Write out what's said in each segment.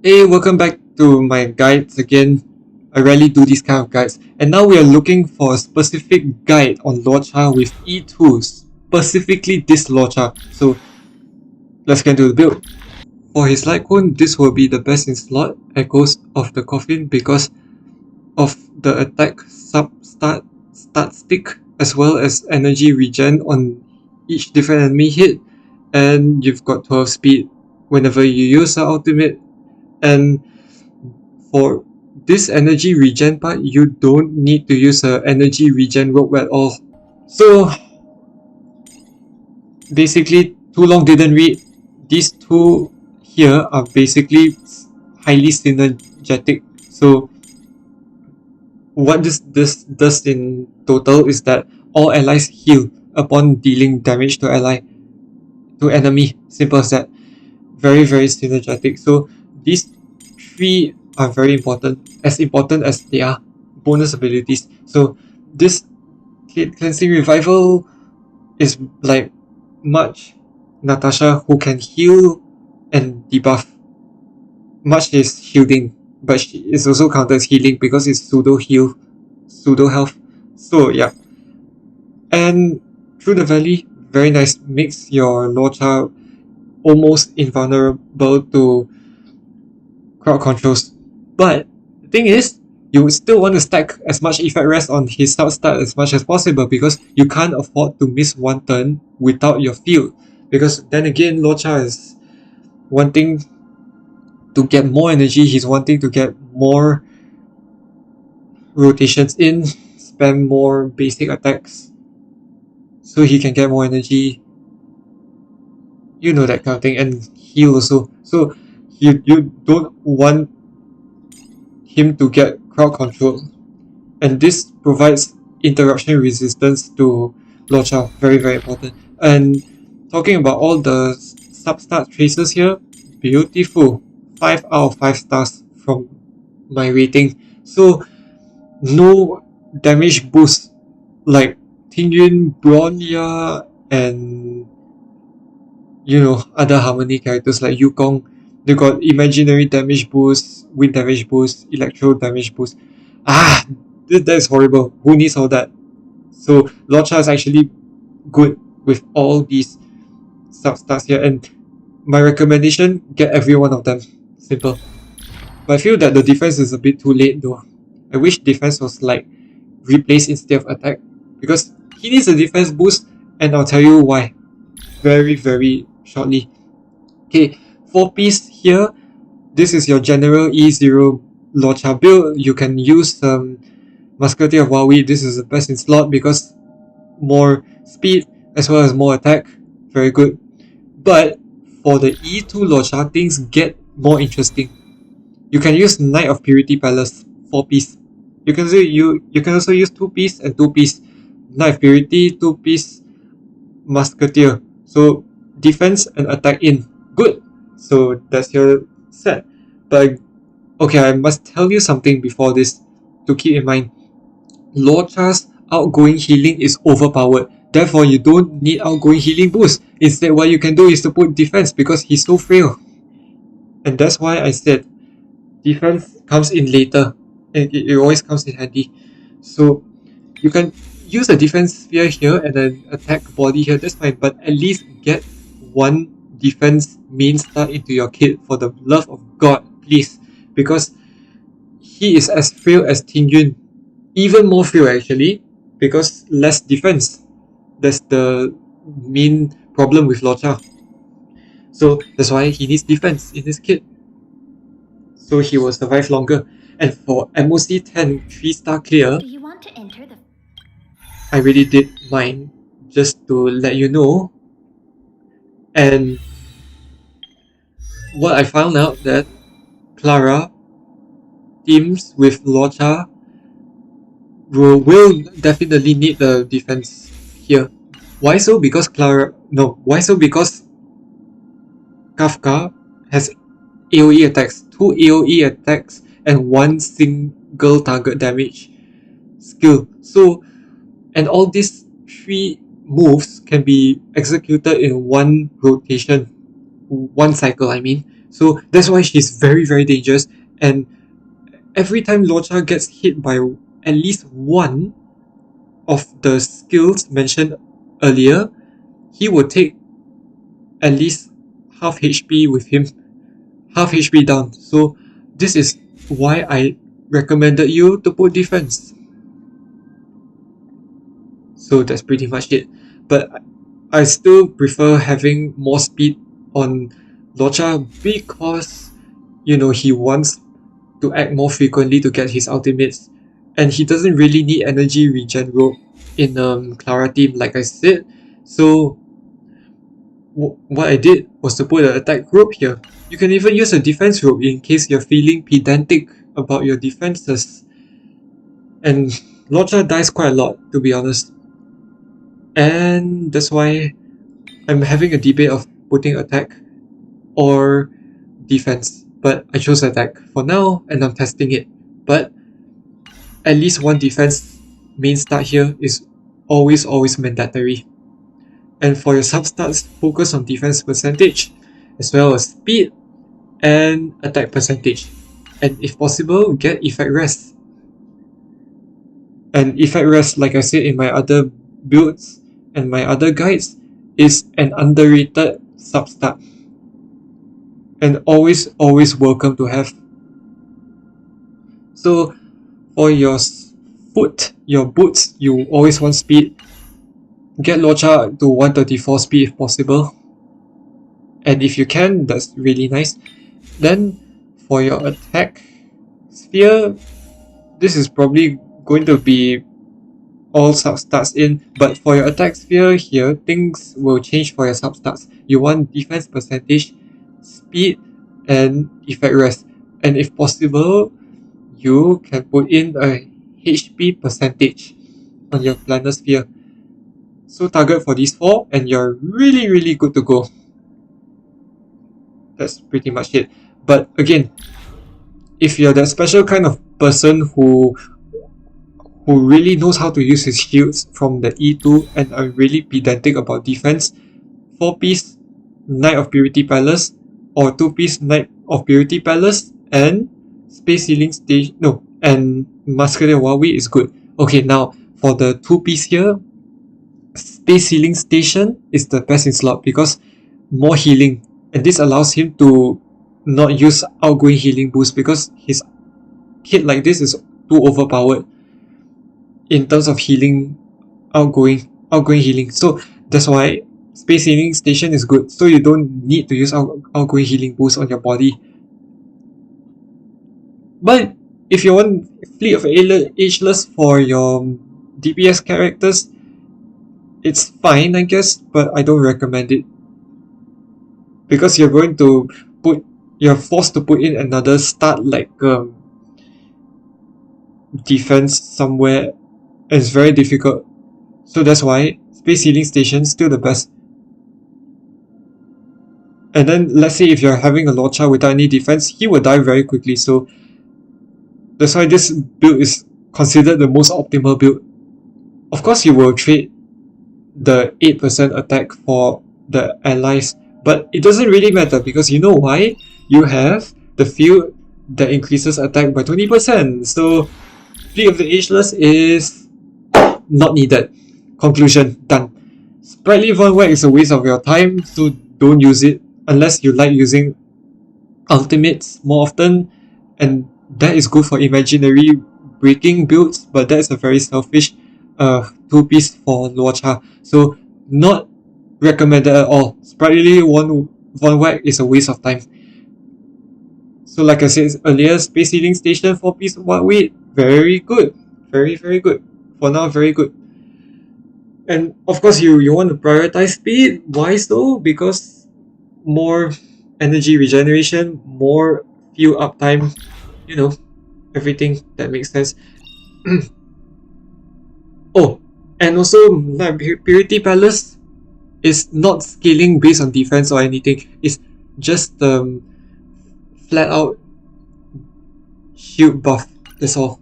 Hey, welcome back to my guides again. I rarely do these kind of guides. And now we are looking for a specific guide on Luocha with E2, specifically this Luocha. So let's get into the build. For his light cone, this will be the best in slot, Echoes of the Coffin, because of the attack start stick as well as energy regen on each different enemy hit. And you've got 12 speed whenever you use the ultimate. And for this energy regen part, you don't need to use a energy regen rope at all. So basically, too long didn't read. These two here are basically highly synergetic. So what this does in total is that all allies heal upon dealing damage to enemy. Simple as that. Very synergetic. So these three are very important, as important as they are bonus abilities. So this cleansing revival is like much Natasha, who can heal and debuff. Much is shielding, but she is also counted as healing because it's pseudo heal, pseudo health. So yeah. And through the valley, very nice, makes your Luocha almost invulnerable to crowd controls. But the thing is, you would still want to stack as much effect rest on his start as much as possible, because you can't afford to miss one turn without your field. Because then again, Luocha is wanting to get more energy, he's wanting to get more rotations in, spam more basic attacks so he can get more energy. You know, that kind of thing, and heal also. So you don't want him to get crowd control, and this provides interruption resistance to Luocha. Very important. And talking about all the sub-stat traces here, beautiful. 5 out of 5 stars from my rating. So no damage boost like Tingyun, Bronya, and other Harmony characters like Yukong. They got imaginary damage boost, wind damage boost, electro damage boost. That is horrible. Who needs all that? So Luocha is actually good with all these substats here, and my recommendation, get every one of them. Simple. But I feel that the defense is a bit too late though. I wish defense was like replaced instead of attack, because he needs a defense boost, and I'll tell you why very shortly. Okay, 4-piece here. This is your general E0 Luocha build. You can use Musketeer of Huawei. This is the best in slot because more speed as well as more attack. Very good. But for the E2 Luocha, things get more interesting. You can use Knight of Purity Palace, 4-piece. You can also use 2-piece and 2-piece. Knight of Purity, 2-piece Musketeer. So defense and attack in. Good. So that's your set. But okay, I must tell you something before this to keep in mind. Luocha's outgoing healing is overpowered. Therefore, you don't need outgoing healing boost. Instead, what you can do is to put defense, because he's so frail. And that's why I said defense comes in later. And it always comes in handy. So you can use a defense sphere here and an attack body here, that's fine, but at least get one defense main star into your kit, for the love of God, please. Because he is as frail as Tingyun. Even more frail actually, because less defense. That's the main problem with Luocha. So that's why he needs defense in his kit, so he will survive longer. And for MOC 10 3-star clear, Do you want to enter the... I really did mine just to let you know. And what I found out that Clara teams with Luocha will definitely need the defense here. Why so? Because Kafka has AoE attacks, 2 AoE attacks, and 1 single target damage skill. So, and all these 3 moves can be executed in one rotation, one cycle I mean. So that's why she's very, very dangerous. And every time Luocha gets hit by at least one of the skills mentioned earlier, he will take at least half HP with him, half HP down. So this is why I recommended you to put defense. So that's pretty much it. But I still prefer having more speed on Luocha because, he wants to act more frequently to get his ultimates. And he doesn't really need energy regen rope in Clara team, like I said. So what I did was to put an attack rope here. You can even use a defense rope in case you're feeling pedantic about your defenses. And Luocha dies quite a lot, to be honest. And that's why I'm having a debate of putting attack or defense. But I chose attack for now and I'm testing it. But at least one defense main start here is always mandatory. And for your substats, focus on defense percentage as well as speed and attack percentage. And if possible, get effect rest. And effect rest, like I said in my other builds and my other guides, is an underrated substat. And always welcome to have. So for your foot, your boots, you always want speed. Get Luocha to 134 speed if possible. And if you can, that's really nice. Then for your attack sphere, this is probably going to be all substats in, but for your attack sphere here, things will change for your substats. You want defense percentage, speed, and effect rest. And if possible, you can put in a HP percentage on your planar sphere. So target for these 4 and you're really good to go. That's pretty much it. But again, if you're that special kind of person who really knows how to use his shields from the E2 and are really pedantic about defense, 4-piece Knight of Purity Palace or 2-piece Knight of Purity Palace and Space Healing Station, and Musketeer Huawei is good. Okay, now for the 2-piece here, Space Healing Station is the best in slot because more healing, and this allows him to not use Outgoing Healing Boost because his hit like this is too overpowered in terms of healing, outgoing healing. So that's why Space Healing Station is good. So you don't need to use Outgoing Healing Boost on your body. But if you want Fleet of Ageless for your DPS characters, it's fine, I guess, but I don't recommend it. Because you're forced to put in another start like defense somewhere. It's very difficult. So that's why Space Healing Station is still the best. And then let's say if you're having a Luocha without any defense, he will die very quickly. So that's why this build is considered the most optimal build. Of course, you will trade the 8% attack for the allies, but it doesn't really matter because you know why? You have the field that increases attack by 20%. So Fleet of the Ageless is not needed. Conclusion, done. Sprightly Von Whack is a waste of your time, so don't use it unless you like using ultimates more often, and that is good for imaginary breaking builds, but that's a very selfish 2-piece for Luocha. So not recommended at all. Sprightly Von Whack is a waste of time. So like I said earlier, Space Healing Station 4-piece weight, very good. Very good. For now, very good. And of course you want to prioritize speed. Why so? Because more energy regeneration, more fuel uptime, everything that makes sense. Oh, and also Purity Palace is not scaling based on defense or anything. It's just flat out shield buff. That's all.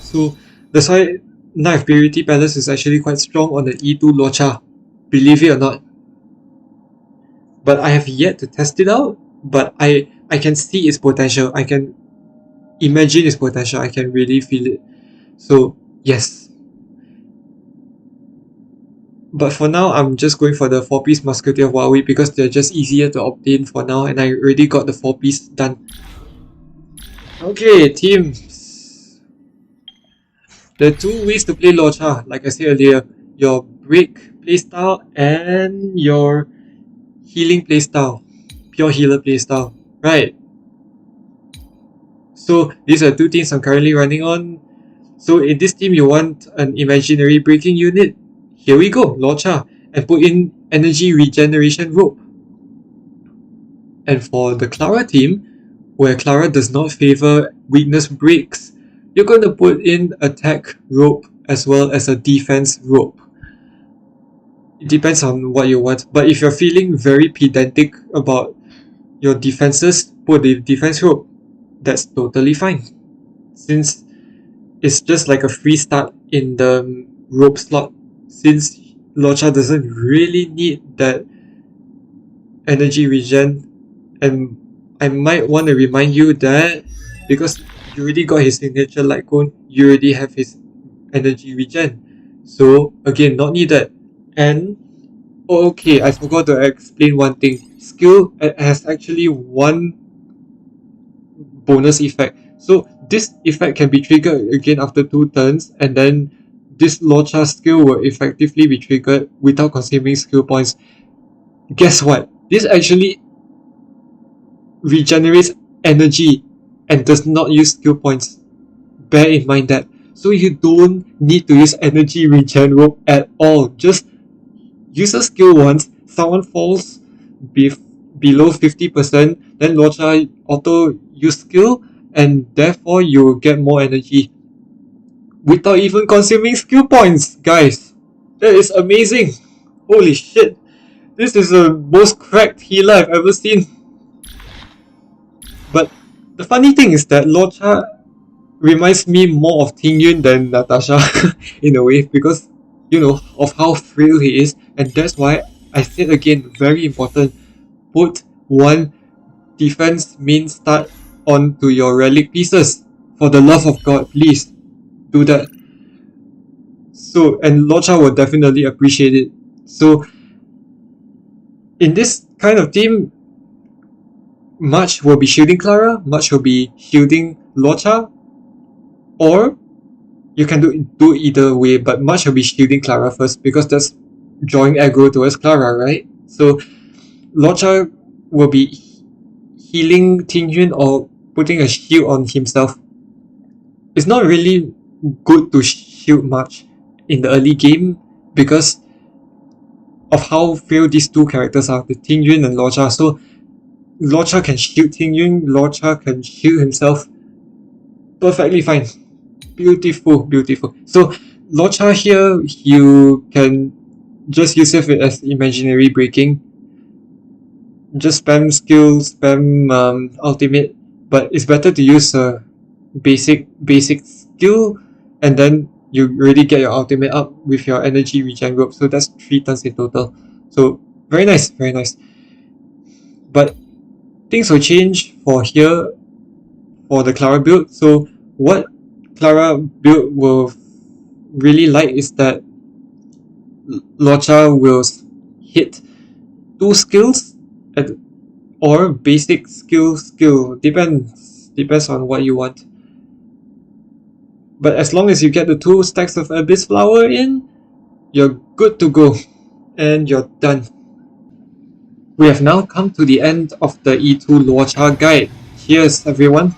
So that's why Knight of Purity Palace is actually quite strong on the E2 Luocha, believe it or not. But I have yet to test it out. but I can see its potential. I can imagine its potential. I can really feel it. So yes. But for now, I'm just going for the 4-piece Musketeer of Huawei because they're just easier to obtain for now, and I already got the 4-piece done. Okay, teams. There are two ways to play Luocha, like I said earlier. Your break playstyle and your healing playstyle. Pure healer playstyle. Right. So these are two teams I'm currently running on. So in this team, you want an imaginary breaking unit. Here we go, Luocha. And put in energy regeneration rope. And for the Clara team, where Clara does not favor weakness breaks, you're going to put in attack rope as well as a defense rope. It depends on what you want, but if you're feeling very pedantic about your defenses, put the defense rope. That's totally fine, since it's just like a free start in the rope slot, since Luocha doesn't really need that energy regen. And I might want to remind you that because you already got his signature light cone, you already have his energy regen. So again, not needed. And okay, I forgot to explain one thing. Skill has actually one bonus effect. So this effect can be triggered again after 2 turns, and then this Luocha skill will effectively be triggered without consuming skill points. Guess what? This actually regenerates energy and does not use skill points. Bear in mind that. So you don't need to use energy regen rope at all. Just use a skill once, someone falls below 50%, then Luocha auto use skill, and therefore you will get more energy without even consuming skill points, guys. That is amazing. Holy shit. This is the most cracked healer I've ever seen. But the funny thing is that Luocha reminds me more of Tingyun than Natasha in a way, because you know of how frail he is, and that's why I said again, very important, put one defense main start onto your relic pieces. For the love of God, please do that. So, and Luocha will definitely appreciate it. So in this kind of team, much will be shielding Clara, much will be shielding Luocha, or you can do either way, but much will be shielding Clara first because that's drawing aggro towards Clara, right? So Luocha will be healing Tingyun or putting a shield on himself. It's not really good to shield much in the early game because of how frail these two characters are, the Tingyun and Luocha. So Luocha can shield Tingyun, Luocha can shield himself. Perfectly fine. Beautiful, beautiful. So Luocha here, you can just use it as imaginary breaking. Just spam skill, spam ultimate, but it's better to use a basic skill, and then you already get your ultimate up with your energy regen rope. So that's 3 turns in total. So very nice, very nice. But things will change for here for the Clara build. So what Clara build will really like is that Luocha will hit 2 skills or basic skill. Depends on what you want. But as long as you get the 2 stacks of Abyss Flower in, you're good to go. And you're done. We have now come to the end of the E2 Luocha guide. Cheers everyone.